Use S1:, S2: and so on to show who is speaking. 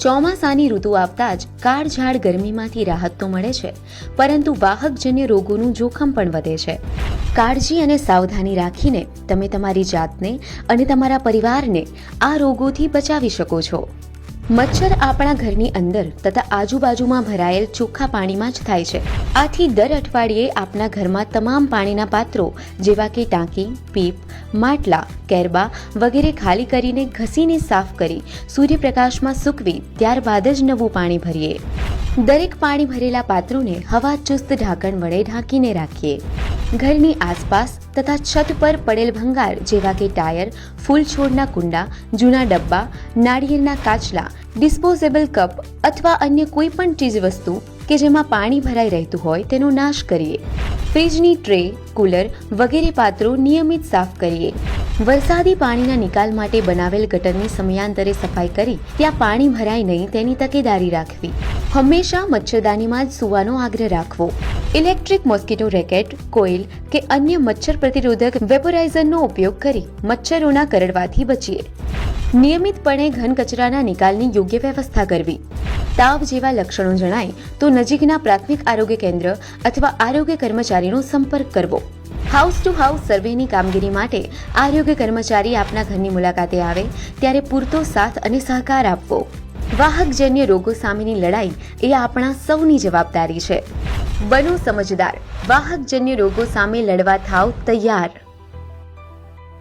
S1: ચોમાસાની ઋતુ આવતા જ કાળઝાળ ગરમીમાંથી રાહત તો મળે છે, પરંતુ વાહકજન્ય રોગોનું જોખમ પણ વધે છે. કાળજી અને સાવધાની રાખીને તમે તમારી જાતને અને તમારા પરિવારને આ રોગોથી બચાવી શકો છો. મચ્છર આપણા ઘરની અંદર તથા આજુબાજુમાં ભરાયેલ ચોખ્ખા પાણીમાં જ થાય છે. આથી દર અઠવાડિયે આપણા ઘરમાં તમામ પાણીના પાત્રો જેવા કે ટાંકી, પીપ, માટલા, કેરબા વગેરે ખાલી કરીને ઘસીને સાફ કરી સૂર્યપ્રકાશમાં સૂકવી ત્યારબાદ જ નવું પાણી ભરીએ. દરેક પાણી ભરેલા પાત્રોને હવાચુસ્ત ઢાંકણ વડે ઢાંકીને રાખીએ. ઘરની આસપાસ તથા છત પર પડેલ ભંગાર જેવા કે ટાયર, ફૂલ છોડના કુંડા, જૂના ડબ્બા, નાળિયેરના કાચલા, ડિસ્પોઝેબલ કપ અથવા અન્ય કોઈ પણ ચીજ વસ્તુ કે જેમાં પાણી ભરાઈ રહેતું હોય તેનો નાશ કરીએ. ફ્રીજની ટ્રે, કુલર વગેરે પાત્રો નિયમિત સાફ કરીએ. વરસાદી પાણીના નિકાલ માટે બનાવેલ ગટરની સમયાંતરે સફાઈ કરી ત્યાં પાણી ભરાય નહીં તેની તકેદારી રાખવી. હંમેશા મચ્છરદાનીમાં જ સૂવાનો આગ્રહ રાખવો. ઇલેક્ટ્રિક મોસ્કિટો રેકેટ, કોઇલ કે અન્ય મચ્છર પ્રતિરોધક વેપોરાઇઝરનો ઉપયોગ કરી મચ્છરોના કરડવાથી બચીએ. નિયમિતપણે ઘન કચરાના નિકાલની યોગ્ય વ્યવસ્થા કરવી. તાવ જેવા લક્ષણો જણાય તો નજીકના પ્રાથમિક આરોગ્ય કેન્દ્ર અથવા આરોગ્ય કર્મચારીનો સંપર્ક કરવો. હાઉસ ટુ હાઉસ સર્વેની કામગીરી માટે આરોગ્ય કર્મચારી આપના ઘરની મુલાકાતે આવે ત્યારે પૂરતો સાથ અને સહકાર આપવો. વાહકજન્ય રોગો સામેની લડાઈ એ આપણા સૌની જવાબદારી છે. બનો સમજદાર, વાહકજન્ય રોગો સામે લડવા થાવ તૈયાર.